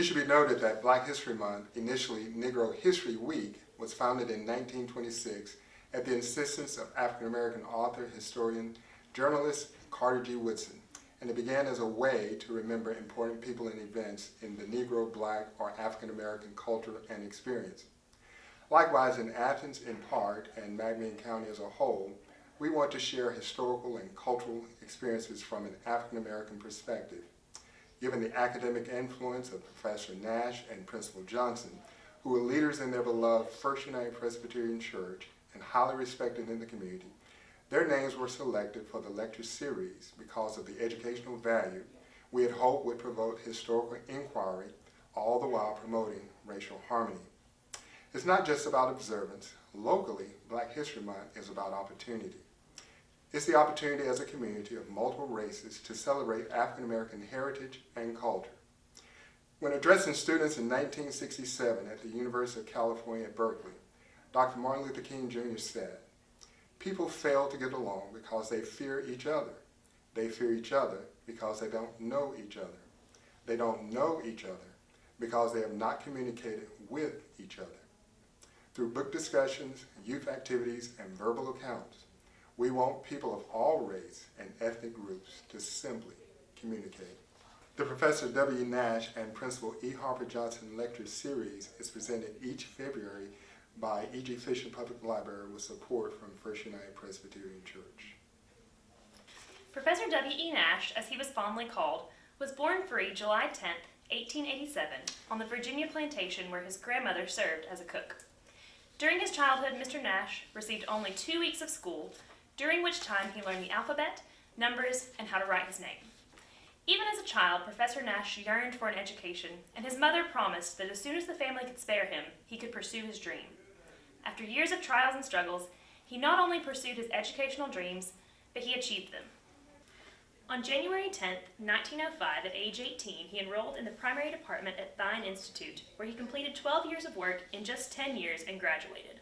It should be noted that Black History Month, initially Negro History Week, was founded in 1926 at the insistence of African-American author, historian, journalist Carter G. Woodson, and it began as a way to remember important people and events in the Negro, Black, or African-American culture and experience. Likewise, in Athens in part, and Magdalene County as a whole, we want to share historical and cultural experiences from an African-American perspective. Given the academic influence of Professor Nash and Principal Johnson, who were leaders in their beloved First United Presbyterian Church and highly respected in the community, their names were selected for the lecture series because of the educational value we had hoped would provoke historical inquiry, all the while promoting racial harmony. It's not just about observance. Locally, Black History Month is about opportunity. It's the opportunity as a community of multiple races to celebrate African American heritage and culture. When addressing students in 1967 at the University of California at Berkeley, Dr. Martin Luther King Jr. said, "People fail to get along because they fear each other. They fear each other because they don't know each other. They don't know each other because they have not communicated with each other." Through book discussions, youth activities, and verbal accounts, we want people of all race and ethnic groups to simply communicate. The Professor W. Nash and Principal E. Harper Johnson Lecture Series is presented each February by E.G. Fisher Public Library with support from First United Presbyterian Church. Professor W. E. Nash, as he was fondly called, was born free July 10, 1887, on the Virginia plantation where his grandmother served as a cook. During his childhood, Mr. Nash received only 2 weeks of school, during which time he learned the alphabet, numbers, and how to write his name. Even as a child, Professor Nash yearned for an education, and his mother promised that as soon as the family could spare him, he could pursue his dream. After years of trials and struggles, he not only pursued his educational dreams, but he achieved them. On January 10, 1905, at age 18, he enrolled in the primary department at Thine Institute, where he completed 12 years of work in just 10 years and graduated.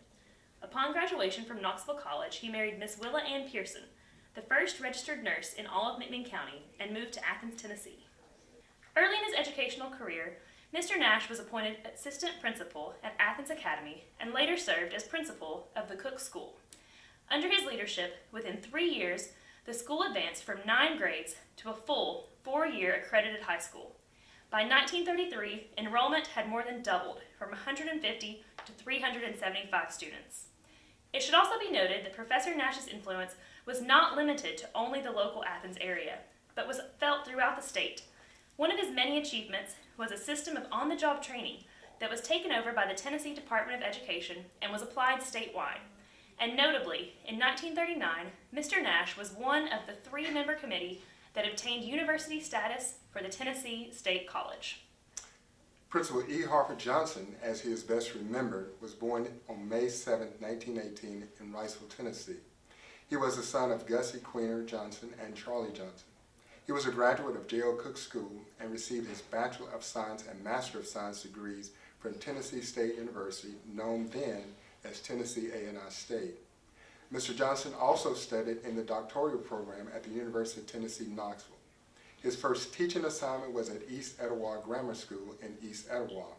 Upon graduation from Knoxville College, he married Miss Willa Ann Pearson, the first registered nurse in all of McMinn County, and moved to Athens, Tennessee. Early in his educational career, Mr. Nash was appointed assistant principal at Athens Academy and later served as principal of the Cook School. Under his leadership, within 3 years, the school advanced from 9 grades to a full 4-year accredited high school. By 1933, enrollment had more than doubled from 150 to 375 students. It should also be noted that Professor Nash's influence was not limited to only the local Athens area, but was felt throughout the state. One of his many achievements was a system of on-the-job training that was taken over by the Tennessee Department of Education and was applied statewide. And notably, in 1939, Mr. Nash was one of the 3-member committee that obtained university status for the Tennessee State College. Principal E. Harper Johnson, as he is best remembered, was born on May 7, 1918 in Riceville, Tennessee. He was the son of Gussie Queener Johnson and Charlie Johnson. He was a graduate of J.L. Cook School and received his Bachelor of Science and Master of Science degrees from Tennessee State University, known then as Tennessee A&I State. Mr. Johnson also studied in the doctoral program at the University of Tennessee, Knoxville. His first teaching assignment was at East Etowah Grammar School in East Etowah.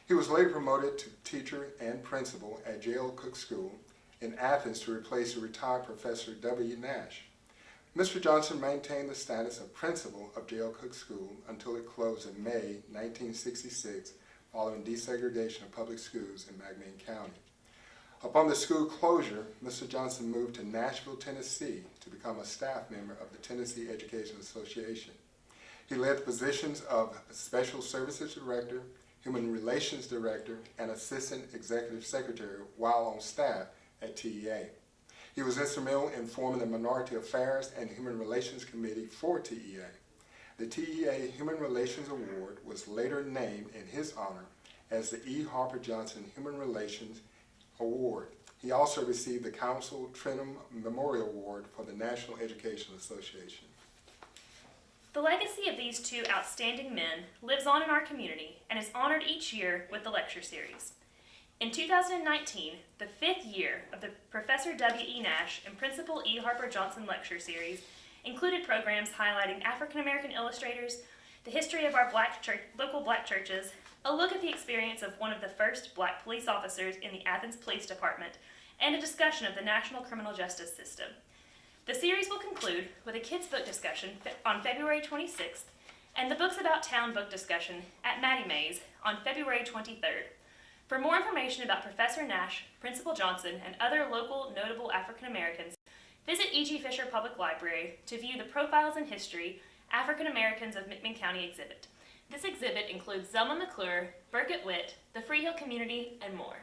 He was later promoted to teacher and principal at J.L. Cook School in Athens to replace the retired Professor W. Nash. Mr. Johnson maintained the status of principal of J.L. Cook School until it closed in May 1966 following desegregation of public schools in Magdalene County. Upon the school closure, Mr. Johnson moved to Nashville, Tennessee to become a staff member of the Tennessee Education Association. He led the positions of Special Services Director, Human Relations Director, and Assistant Executive Secretary while on staff at TEA. He was instrumental in forming the Minority Affairs and Human Relations Committee for TEA. The TEA Human Relations Award was later named in his honor as the E. Harper Johnson Human Relations Award. He also received the Council Trenum Memorial Award for the National Education Association. The legacy of these 2 outstanding men lives on in our community and is honored each year with the lecture series. In 2019, the 5th year of the Professor W. E. Nash and Principal E. Harper Johnson Lecture Series included programs highlighting African American illustrators, the history of our local black churches, a look at the experience of one of the first black police officers in the Athens Police Department, and a discussion of the national criminal justice system. The series will conclude with a kids' book discussion on February 26th and the Books About Town book discussion at Maddie Mae's on February 23rd. For more information about Professor Nash, Principal Johnson, and other local notable African Americans, visit E.G. Fisher Public Library to view the Profiles in History African Americans of McMinn County exhibit. This exhibit includes Zelma McClure, Burkett Witt, the Freehill community, and more.